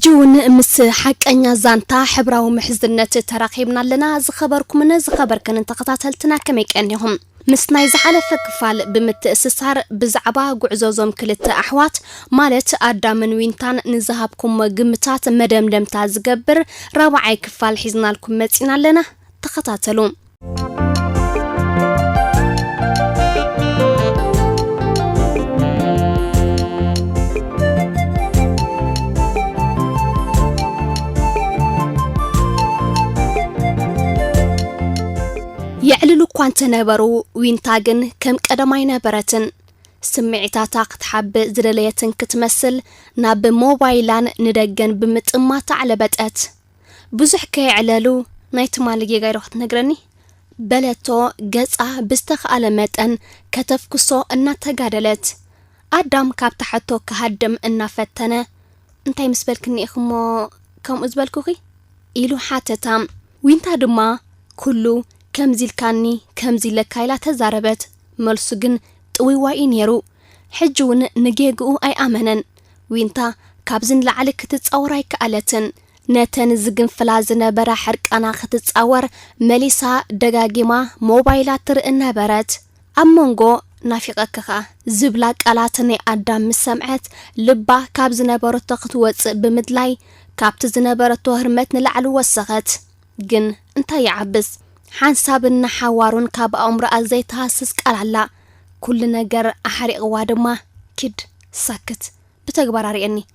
حجون مس حقنا زانتا ሕብራዊ ምሕዝነት ተራኺብና ኣለና ዝኸበርኩምነ ዝኸበርከን ተኸታተልትና ከመይ ቀኒኹም ምስ ናይ ዝሓለፈ ክፋል ብምትእስሳር ብዛዕባ ጉዕዞዞም ክልተ ኣሕዋት ማለት ኣዳምን ዊንታን ንዝሃብኩም ግምታት መደምደምታ ዝገብር ራብዓይ ክፋል ሒዝናልኩም መፂና ኣለና ተኸታተሉ يعللو كوانت نبرو وينتاغن كم قدماي نبرتن سمعيتاتا كتحب زدليتن كتمثل ناب موبايلان ندغن بمطمات على بطات بزح كيعللو نايت مالغي غيرو تنغرني بلتو غصا بستخاله متن كتفكسو انا تغادلت ادم كابتحتو كهدم انا فتنه انتي مسبلكني اخمو كم ازبلكوخي إلو حاتتام وينتا دما كلو كمزي الكاني كمزي لكايلا تزاربت ملسوغن طويواي نيرو حجون نجيغو اي امنن وينتا كابزن لعلك تتصاوراي كالتن نتن زغن فلازنا برا حرقانا ختصاور مليسا دغاغيما موبايلات رئنا برات امونغو نافقكخا زبلا قالاتني ادم سمعت لبا كابزنا برتو خطوص بمدلاي كابت زنبرتو هرمت نلعل وسخت جن انت يعبس حنسابنا حوارون كاب أمر أزاي تاسس قالا كل نجر أحرق وادما كد ساكت بتكبر رأيني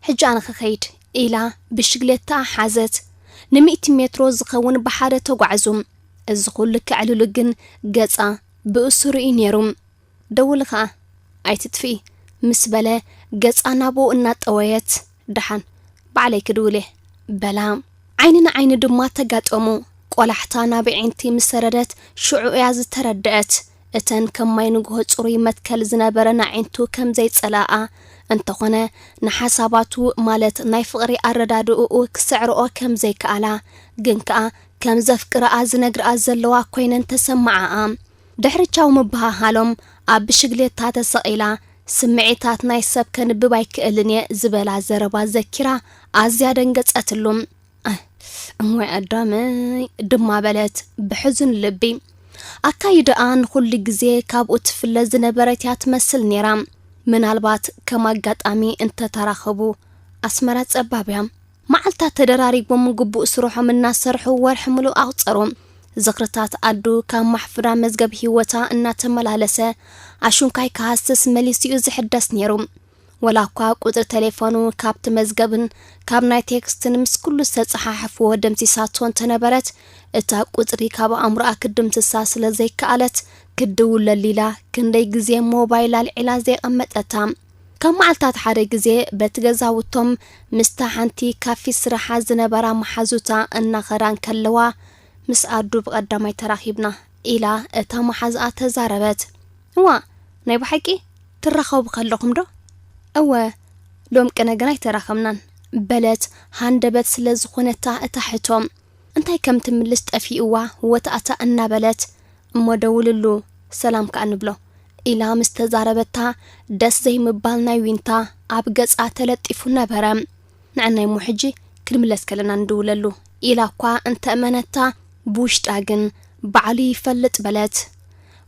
حجان خخيد إلى بشغلتا حازت نمئة متر زخون بحارة تقعزم الزخول لك على لجن جزء بأسر إنيرم دولخا أي تدفي مسبلة جزء نابو النات أويت دحن بعليك دوله بلا عيننا عين دما تقات أمو قولحتانا بعينتي مسردت شعو ياز تردأت اتن كم ما ينقه تصري متكل زنابرنا عينتو كم زي تسلاقا انتخونا نحساباتو مالت نايفغري اردادو كسعرو كم زي كالا جنكا كم زفكرا ازنقر ازلوا كوينن تسمعا دحرتشاو مبها هالوم اب شغليت تاتا سقيلا سمعيتات نايسب كان ببايك النيا زبلا زربا زكرا ازيادن قصاتلوم أموي أدامي دما بلت بحزن لبي أكايد آن كل جزي كاب أتفل زنبرت يتمثل نيرام من البات كما قد أمي انت تراخبو أسمرت أبابيهم معلتا تدراري بمقبو أسروحو من ناس سرحو وارحملو أغطرهم زغرتات أدو كان محفرة مزقب هيوتا إنا تملالسة عشون كاي كهاسس مليسيو زحدس نيروم ولا قطر تليفونو كابت مزقبن كاب ناي تكستن مس كل صحاحف ودمتي ساتون تنبرت اتا قطري كاب امرا كدم تساسله زي كالت كدول لليلا كندي غزي موبايل العلا زي قمطتام كم معلتات حدا غزي بتغزاوتم مستحنتي كافي سرحا زنبرا محزوتا ان خران كلوا مس ادو بقدامي تراخيبنا الى اتا محزا تزاربت وا ناي بحقي ترخوا بخلكم دو أوه لوم كنا جناي تراخمنا بلت هندبت سلز خونتا اتحتم انتي كم تملست أفيقوا وتأتا أنا بلت مدوللو سلام كأنبلو إلا مستزاربتا دس زي مبالنا وينتا عبقز آتلتفونا برام نعناي محجي كلملس كلنا ندوللو إلا قوا انت أمانتا بوشت آجن بعلي فلت بلت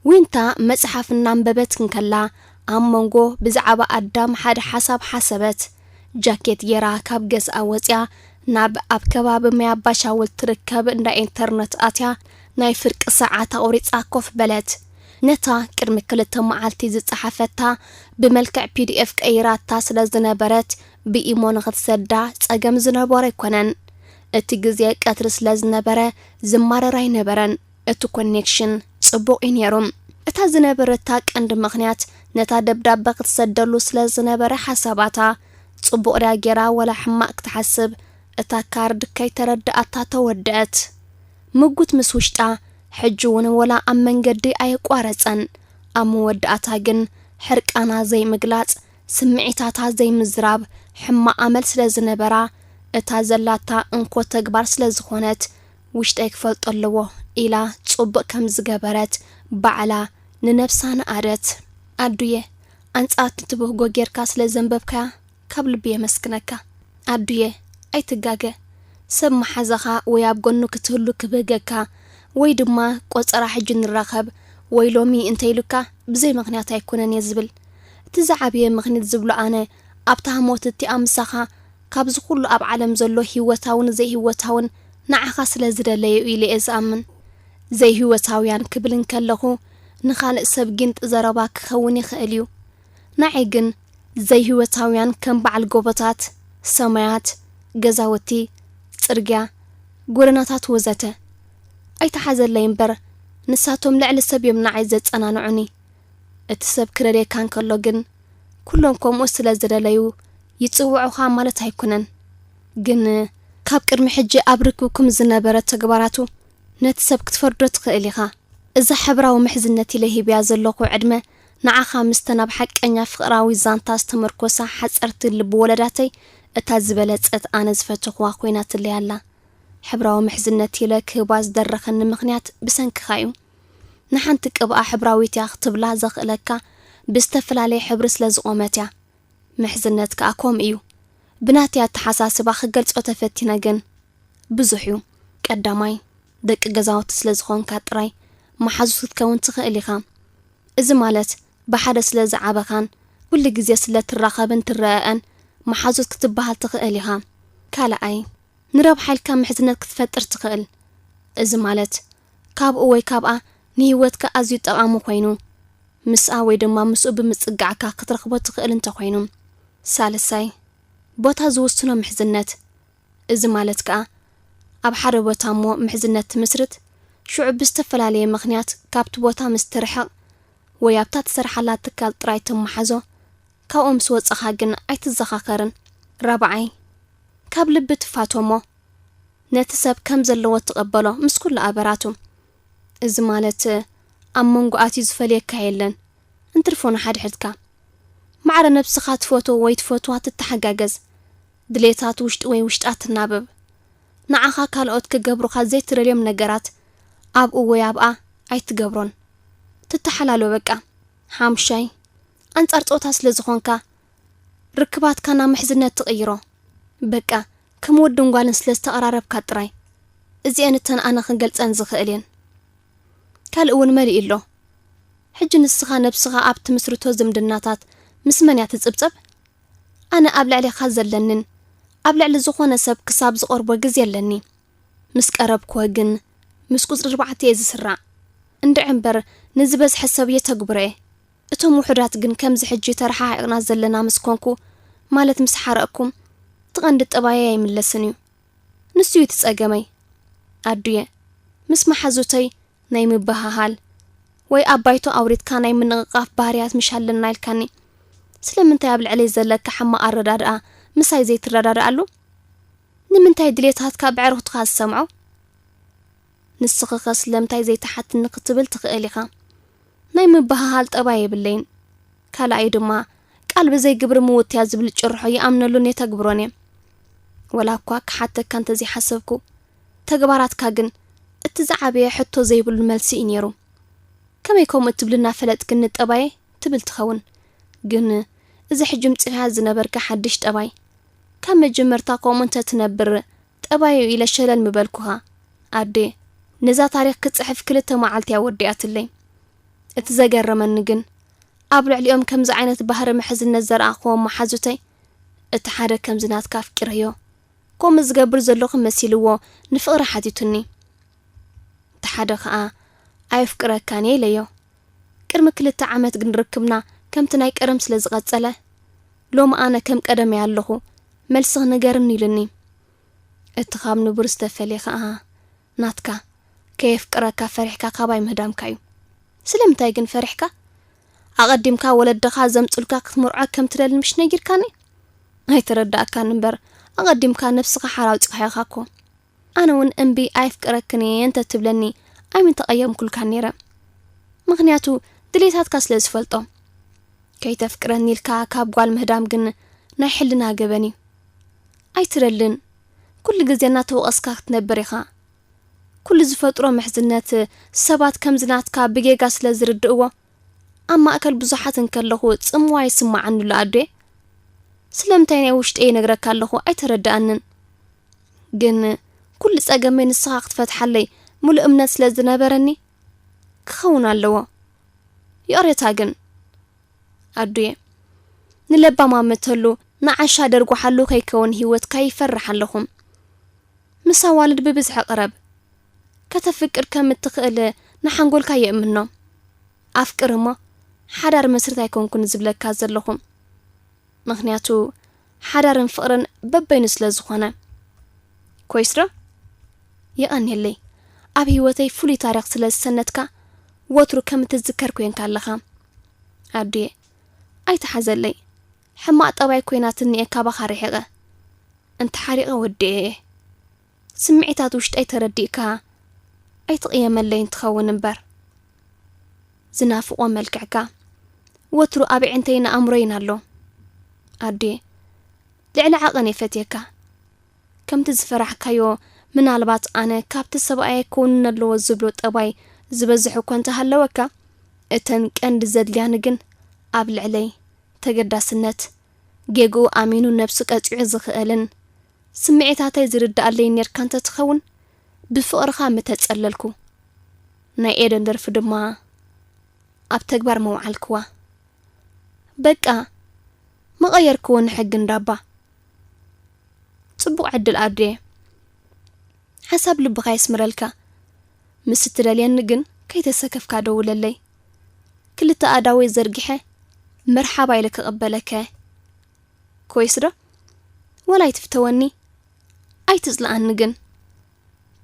وينتا مسحف النامببت كنكلا أمونغو بزعبا أدام حد حسب حسبت جاكيت يرا كاب جز أوزيا ناب أبكباب مياباشا والتركب ندا إنترنت آتيا نايفرق ساعات أوريت أكوف بلد نتا كرمي كلتا معالتي زي صحفتها بملكع PDF كأيرات تاسل زنبرت بإيمون غد سدا تأجم زنباري كونن اتجزيا كاترس لزنبرة زمار راي نبرن اتو كونيكشن صبو إنيروم اتا زنبرتاك عند مغنيات نتا دبداب كتسدلو سلا زنبرة حساباتا صبو راجرا ولا حماك تحسب اتا كارد كي ترد اتا تودأت مقوت مسوشتا حجون ولا أمن قدي أي قوارزن أمو ودأتا جن حرق أنا زي مقلات سمعيتاتا زي مزراب حما أمل سلا زنبرة اتا زلاتا انكو تقبار سلا زخونت وشت اكفلت اللوه إلا صبو كم زقبرت بعلا ننفسان آرت أدوية أنت آتتبه غيركا سلا زنببكا كابل بيه مسكنكا أدوية ኣይትጋገ ሰብ መሓዘኻ ወይ ኣብ ጎኑ ክትህሉ ክበገካ ወይ ድማ ቆፀራ ሕጂ ንራኸብ ወይ ሎሚ እንተይሉካ ብዘይ ምኽንያት ኣይኮነን የዝብል እቲ ዝዓብየ ምኽንያት ዝብሎ ኣነ ኣብታ ሞት እቲ ኣምሳኻ ካብ ዝኹሉ ኣብ ዓለም ዘሎ ህይወታውን ዘይህይወታውን ንዓኻ ስለ ዝደለየ ኢለ ዝኣምን ዘይህይወታውያን ክብል እንከለኹ ንኻልእ ሰብ ጊንጥ ዘረባ ክኸውን ይኽእል እዩ ንዓይ ግን ዘይህይወታውያን ከም በዓል ጎቦታት ሰማያት ገዛውቲ ጽርግያ ጎረናታት ወዘተ ኣይተሓዘለይ እምበር ንሳቶም ልዕሊ ሰብ እዮም ንዓይ ዘጸናንዑኒ እቲ ሰብ ክረድየካ እንከሎ ግን ኩሎም ከምኡ ስለ ዝደለዩ ይጽውዑኻ ማለት ኣይኮነን ግን ካብ ቅድሚ ሕጂ ኣብ ርክብኩም ዝነበረ ተግባራቱ ነቲ ሰብ ክትፈርዶ ትኽእል ኢኻ እዛ ሕብራዊ ምሕዝነት ኢለ ሂብያ ዘለኹ ዕድመ ንዓኻ ምስተን ኣብ ሓቀኛ ፍቕራዊ ዛንታ ዝተመርኮሳ ሓጸርቲ ልቢ ወለዳተይ እታ ዝበለጸት ኣነ ዝፈትኽዋ ኮይና ትለያላ ሕብራዊ ምሕዝነት ኢለ ክህባ ዝደረኸኒ ምኽንያት ብሰንኪኻ እዩ ንሓንቲ ቅብኣ ሕብራዊት እያ ክትብላ ዘኽእለካ ብዝተፈላለየ ሕብሪ ስለ ዝቖመት እያ ምሕዝነት ከዓ ከምኡ እዩ ብናትያ ተሓሳስባ ክገልጾ ተፈቲነ ግን ብዙሕ እዩ ቀዳማይ ደቂ ገዛውቲ ስለ ዝኾንካ ጥራይ መሓዙት ክትከውን ትኽእል ኢኻ እዚ ማለት ብሓደ ስለ ዝዓበኻን ኩሉ ግዜ ስለ ትራኸብን ትረአአን መሓዙት ክትበሃል ትኽእል ኢኻ ካልኣይ ንረብሓ ኢልካ ምሕዝነት ክትፈጥር ትኽእል እዚ ማለት ካብኡ ወይ ካብኣ ንህይወትካ ኣዝዩ ጠቓሚ ኮይኑ ምስኣ ወይ ድማ ምስኡ ብምጽጋዕካ ክትረኽቦ ትኽእል እንተኾይኑ ሳልሳይ ቦታ ዝውስኖ ምሕዝነት እዚ ማለት ከዓ ኣብ ሓደ ቦታ እሞ ምሕዝነት ትምስርት ሽዑ ብዝተፈላለየ ምኽንያት ካብቲ ቦታ ምስ ትርሕቕ ወይ ኣብታ ትሰርሓላ ትካል ጥራይ ትመሓዞ ካብኡ ምስ ወፀኻ ግን ኣይትዘኻኸርን ራብዓይ ካብ ልቢ ትፋቶሞ ነቲ ሰብ ከም ዘለዎ ትቐበሎ ምስ ኩሉ ኣበራቱ እዚ ማለት ኣብ መንጎኣትዩ ዝፈልየካ የለን እንትርፎኑ ሓድሕድካ ማዕረ ነብስኻ ትፈቶ ወይ ትፈትዋ ትተሓጋገዝ ድሌታት ውሽጢ ወይ ውሽጣት ትናበብ ንዓኻ ካልኦት ክገብሩኻ ዘይትረልዮም ነገራት ኣብኡ ወይ ኣብኣ ኣይትገብሮን ትተሓላሎ በቃ ሓምሻይ ኣንጻር ጾታ ስለ ዝኾንካ ርክባትካ ናብ ምሕዝነት ትቕይሮ በቃ ከም ወድን ጓልን ስለ ዝተቐራረብካ ጥራይ እዚአን እተን ኣነ ክገልጸን ዝኽእል እየን ካልእ እውን መሊእ ኣሎ ሕጂ ንስኻ ነብስኻ ኣብ ትምስርቶ ዝምድናታት ምስ መን እያ ትጽብጸብ ኣነ ኣብ ልዕሊኻ ዘለንን ኣብ ልዕሊ ዝኾነ ሰብ ክሳብ ዝቐርቦ ግዜ ኣለኒ ምስ ቀረብክዎ ግን ምስ ቁጽሪ 4 እየ ዝስራዕ እንድዕ እምበር ንዝበዝሐ ሰብ የተግብረ እቶም ውሑዳት ግን ከምዚ ሕጂ ተረሓሒቕና ዘለና ምስ ኮንኩ ማለት ምስ ሓረቕኩም ትቐንዲ ጠባየ ኣይምለስን እዩ ንሱ እዩ ትጸገመይ ኣድየ ምስ መሓዙተይ ናይ ምባሃሃል ወይ ኣባይቶ ኣውሪትካ ናይ ምንቕቓፍ ባህርያት ምሻለና ኢልካኒ ስለምንታይ ኣብ ልዕለይ ዘለካ ሓማቕ ኣረዳድኣ ምሳይ ዘይትረዳድኣሉ ንምንታይ ድሌታትካ ብዕርኽትኻ ዝሰምዖ ንስኺ ኸ ስለምንታይ ዘይተሓትኒ ክትብል ትኽእል ኢኻ ናይ ምባሃሃል ጠባይ የብለይን ካልኣይ ድማ ቃል ብዘይግብሪ ምውትያ ዝብል ጭርሖ ይኣምነሉን የተግብሮን እየ ወላ እኳ ክሓተካ እንተዘይሓሰብኩ ተግባራትካ ግን እቲ ዝዓበየ ሕቶ ዘይብሉ መልሲ እዩ ነይሩ ከመይ ከምኡ እትብልና ፈለጥክኒ ጠባየ ትብል ትኸውን ግን እዚ ሕጂ ምጽኢኻ ዝነበርካ ሓድሽ ጠባይ ካብ መጀመርታ ከምኡ እንተትነብር ጠባዩ ኢለ ሸለል ምበልኩኻ ኣዴ ነዛ ታሪኽ ክጽሕፍ 2 መዓልቲ ያወዲኣትለይ እቲ ዘገረመኒ ግን ኣብ ልዕሊኦም ከምዚ ዓይነት ባህሪ ምሕዝነት ዘርኣኽዎም መሓዙተይ እቲ ሓደ ከምዚ ናትካ ኣፍቂረዮ ከምኡ ዝገብር ዘለኹ መሲልዎ ንፍቕሪ ሓቲቱኒ እቲ ሓደ ከዓ ኣይፍቅረካን ኢለዮ ቅድሚ 2 ዓመት ግን ርክብና ከምቲ ናይ ቀደም ስለ ዝቐጸለ ሎሚ ኣነ ከም ቀደም ያለኹ መልስኽ ንገርን ኢሉኒ እቲ ካብ ንቡር ዝተፈልየ ከዓ ናትካ ከየፍቅረካ ፈሪሕካ ካባይ ምህዳምካ እዩ ስለምንታይ ግን ፈሪሕካ ኣቐዲምካ ወለድኻ ዘምጽልካ ክትምርዖ ከም ትደሊ ምሽ ነጊርካኒ ኣይተረዳእካን እምበር ኣቐዲምካ ነፍስኻ ሓራውፂኻ ኢኻኮ ኣነ እውን እምቢ ኣይፍቅረክን እንተ ትብለኒ ኣይምን ተቐየምኩልካ ነይረ ምኽንያቱ ድሌታትካ ስለ ዝፈልጦ ከይተፍቅረኒ ኢልካ ካብ ጓል ምህዳም ግን ናይ ሕልና ገበኒ ኣይትረልን ኩሉ ግዜ እናተወቐስካ ክትነብር ኢኻ ኩሉ ዝፈጥሮ ምሕዝነት ሰባት ከም ዝናትካ ብጌጋ ስለ ዝርድእዎ ኣብ ማእከል ብዙሓት እንከለኹ ጽምዋ ይስማዓንሉ ኣዴ ስለምንታይ ናይ ውሽጢ ነግረካ ኣለኹ ኣይተረዳእንን ግን كل ጸገመይ ንስኻ ክትፈትሓለይ ሙሉእ እምነት ስለ ዝነበረኒ ክኸውን ኣለዎ ይቕሬታ ግን ኣዱየ ንለባማ መተሉ ንዓሻ ደርጓሓሉ ከይከውን ህይወትካ ይፈርሕ ኣለኹም ምሳ ዋልድ ብብዝሒ ቅረብ ከተፍቅር ከም እትኽእል ንሓንጎልካ የእምኖ ኣፍቅር እሞ ሓዳር መስርት ኣይኮንኩን ዝብለካ ዘለኹም ምክንያቱ ሓዳርን ፍቅርን በበይኑ ስለ ዝኾነ ኮይስዶ ይቐኒለይ ኣብ ህይወተይ ፍሉይ ታሪክ ስለ ዝሰነትካ ወትሩ ከም እትዝከር ኮንካ ኣለኻ ኣዱየ ኣይተሓዘለይ ሕማቕ ጠባይ ኮይናት እኒአካ ባኻ ርሒቐ እንተ ሓሪቐ ወድየ ስምዒታት ውሽጠይ ተረዲእካ ኣይትቕየመለይ እንትኸውን እምበር ዝናፍቆ መልክዕካ ወትሩ ኣብ ዕንተይ ንኣእምሮይን ኣሎ ኣዱየ ልዕሊ ዓቐን የፈትየካ ከምቲ ዝፈራሕካዮ ምናልባት ኣነ ካብቲ ሰብኣይ ክውን ኣለዎ ዝብሎ ጠባይ ዝበዝሕ እኳ እንተሃለወካ እተን ቀንዲ ዘድልያን ግን ኣብ ልዕለይ ተገዳስነት ጌጉ ኣሚኑ ነብሱ ቀፂዑ ዝኽእልን ስምዒታተይ ዝርዳእለይ ነርካ እንተትኸውን ብፍቕርኻ ምተጸለልኩ ናይ ኤደን ደርፊ ድማ ኣብ ተግባር መውዓልክዋ በቃ መቐየርክዎ ንሕግ እንዳባ ጽቡቕ ዕድል ኣዱየ ሓሳብ ልብኻ ይስምረልካ ምስ እትደልየኒ ግን ከይተሰከፍካ ደውለለይ ክልተ ኣዳወይ ዘርጊሐ መርሓባ ኢለ ክቕበለከ ኮይስዶ ወላይ ትፍተወኒ ኣይትጽልኣኒ ግን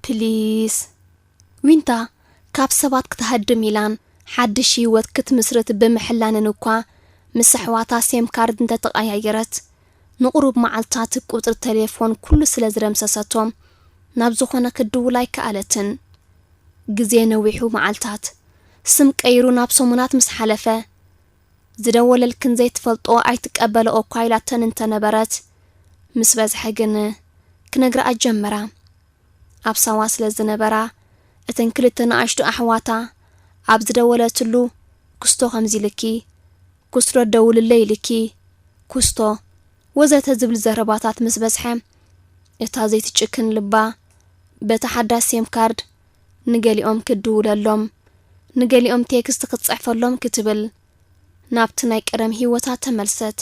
ፕሊስ ዊንታ ካብ ሰባት ክትሃድም ኢላን ሓድሽ ህይወት ክትምስረት ብምሕላንን እኳ ምስ ኣሕዋታ ሴም ካርድ እንተተቐያየረት ንቑሩብ መዓልታት ቁጥር ቴሌፎን ኩሉ ስለ ዝረምሰሰቶም ናብ ዝኾነ ክድውል ኣይከኣለትን ግዜ ነዊሑ መዓልታት ስም ቀይሩ ናብ ሰሙናት ምስ ሓለፈ ዝደወለልክን ዘይትፈልጦ ኣይትቀበለኦ እኳ ኢላተን እንተነበረት ምስ በዝሐ ግን ክነግረኣ ጀመራ ኣብ ሳዋ ስለ ዝነበራ እተን ክልተ ንኣሽቱ ኣሕዋታ ኣብ ዝደወለትሉ ክስቶ ከምዚ ልኪ ኩስሮ ደውልለይ ልኪ ኩስቶ ወዘተ ዝብል ዘረባታት ምስ በዝሐ እታ ዘይትጭክን ልባ በታ ሓዳስ ሴም ካርድ ንገሊኦም ክድውለሎም ንገሊኦም ቴክስት ክትጽሕፈሎም ክትብል ናብቲ ናይ ቀደም ህይወታ ተመልሰት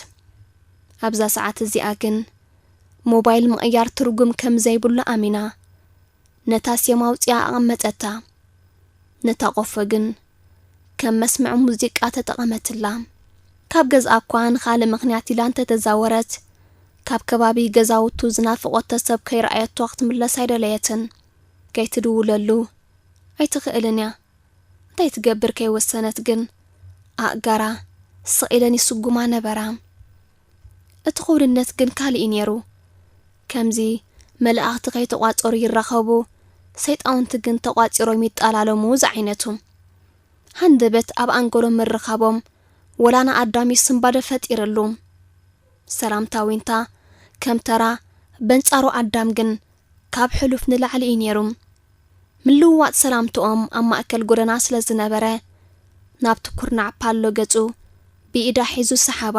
ኣብዛ ሰዓት እዚኣ ግን ሞባይል ምቕያር ትርጉም ከም ዘይብሉ ኣሚና ነታ ሴም ኣውፅያ ኣቐመጠታ ነታ ቆፎ ግን ከም መስምዕ ሙዚቃ ተጠቐመትላ ካብ ገዝኣ እኳ ንኻልእ ምኽንያት ኢላ እንተተዛወረት ካብ ከባቢ ገዛውቱ ዝናፍቆቶ ሰብ ከይረኣየቶ ክትምለስ ኣይደለየትን ከይትድውለሉ ኣይትኽእልን እያ እንታይ ትገብር ከይወሰነት ግን ኣእጋራ ስኢለን ይስጉማ ነበራ እቲ ኹልነት ግን ካልእ ነይሩ ከምዚ መላእኽቲ ከይተቋፀሩ ይራኸቡ ሰይጣውንቲ ግን ተቋፂሮም ይጣላለሙ ዝዓይነቱ ሃንደበት ኣብ ኣንጎሎም ምርኻቦም ወላና ኣዳም ይስምባደ ፈጢረሉ ሰላምታ ዊንታ ከም ተራ በንጻሩ ኣዳም ግን ካብ ሕሉፍ ንላዕሊ ነይሩ ምልውዋጥ ሰላምትኦም ኣብ ማእከል ጎደና ስለ ዝነበረ ናብቲ ኩርናዕ ፓሎ ገጹ ብኢዳ ሒዙ ሰሓባ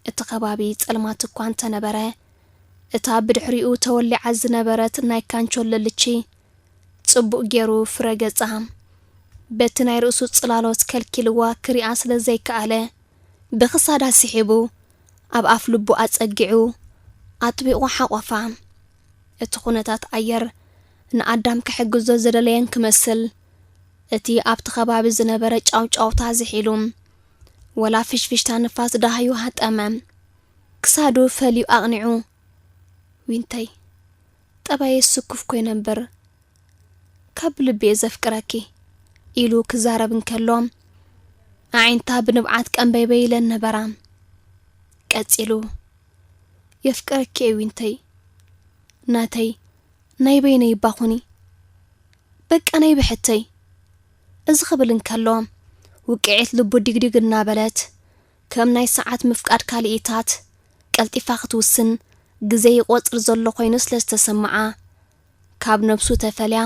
እቲ ከባቢ ጸልማት እኳ እንተነበረ እታ ብድሕሪኡ ተወሊዓ ዝነበረት ናይ ካንቾሎ ልቺ ጽቡቕ ገይሩ ፍረ ገጻ በቲ ናይ ርእሱ ጽላሎት ከልኪልዋ ክሪኣ ስለ ዘይከኣለ ብኽሳዳ ስሒቡ ኣብ ኣፍ ልቡ ኣጸጊዑ ኣጥቢቑ ሓቆፋ እቲ ኩነታት ኣየር ንኣዳም ክሕግዞ ዝደለየን ክመስል እቲ ኣብቲ ከባቢ ዝነበረ ጫውጫውታ ዝሒሉ ወላ ፍሽፍሽታ ንፋስ ዳሃዩ ሃጠመ ክሳዱ ፈልዩ ኣቕኒዑ ዊንተይ ጠባየ ስኩፍ ኮይነ እምበር ካብ ልቤ ዘፍቅረኪ ኢሉ ክዛረብ እንከሎም ኣዒንታ ብንብዓት ቀንበይበ ኢለን ነበራ ቀጺሉ የፍቅረኪ ዊንተይ ናተይ ናይ በይነ ይባኹኒ በቃ ናይ ብሕተይ እዚ ክብል እንከሎም ውቅዒት ልቡ ድግድግ እናበለት ከም ናይ ሰዓት ምፍቃድ ካልኢታት ቀልጢፋ ክትውስን ግዜ ይቆፅር ዘሎ ኮይኑ ስለ ዝተሰምዓ ካብ ነብሱ ተፈልያ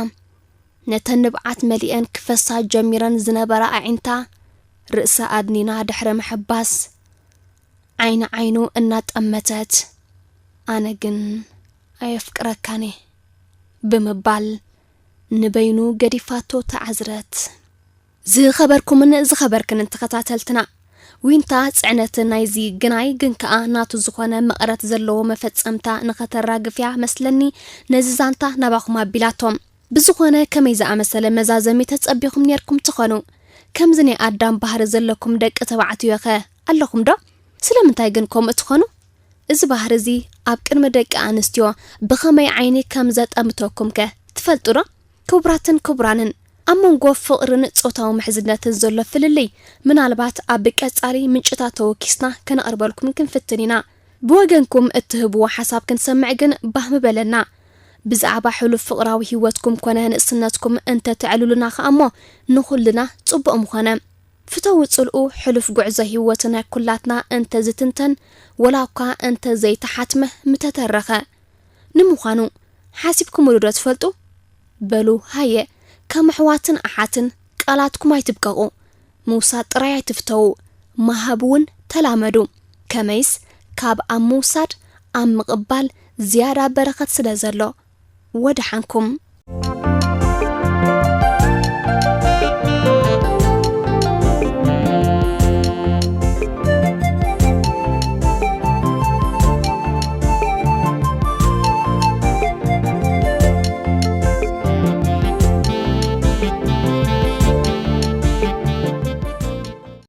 ነተን ንብዓት መሊአን ክፈሳ ጀሚረን ዝነበራ ኣዒንታ ርእሳ ኣድኒና ድሕረ ምሕባስ ዓይኑ እናጠመተት ኣነ ግን أيفكركاني بمبال نبينو قديفاتو تعزرت زي خبركن انتخطاتلتنا وينتا صعنت نايزي جناي جنكا ناتو زخونه مقرت زلو مفصمتا نختراغفيا مسلني نززانتا نباخما بيلاتهم بزخونه كميزا امسل مزازمي تصبيخم نيركم تخونو كمزني ادم بحر زلكم دق تبعتو يخه اللهم دو سلامنتاي جنكم تخونو እዚ ባህር እዚ ኣብ ቅድመ ደቂ ኣንስትዮ ብኸመይ ዓይኒ ከም ዘጠምተኩም ከ ትፈልጡ ዶ? ክቡራንን ኣብ መንጎ ፍቕርን ጾታዊ ምሕዝነትን ዘሎ ፍልልይ ምናልባት ኣብ ቀጻሪ ምንጭታት ተወኪስና ከነቕርበልኩም ክንፍትን ኢና ብወገንኩም እትህብዎ ሓሳብ ክንሰምዕ ግን ባህ ምበለና ብዛዕባ ሕሉፍ ፍቕራዊ ህይወትኩም ኮነ ንእስነትኩም እንተ ትዕልሉና ከእሞ ንኹልና ጽቡቕ ምኾነ فتو صلقو حلف قعزة هيوتنا كلاتنا انت زتنتن ولاوكا انت زي تحاتمه متترخة نموخانو حاسبكم ولو تفلتو بلو هاي كم حواتن احاتن قالاتكم اي تبقاقو موساد رايا تفتو مهابون تلامدو كميس كاب ام موساد ام مقبال زيارة برخت سلازلو ودحانكم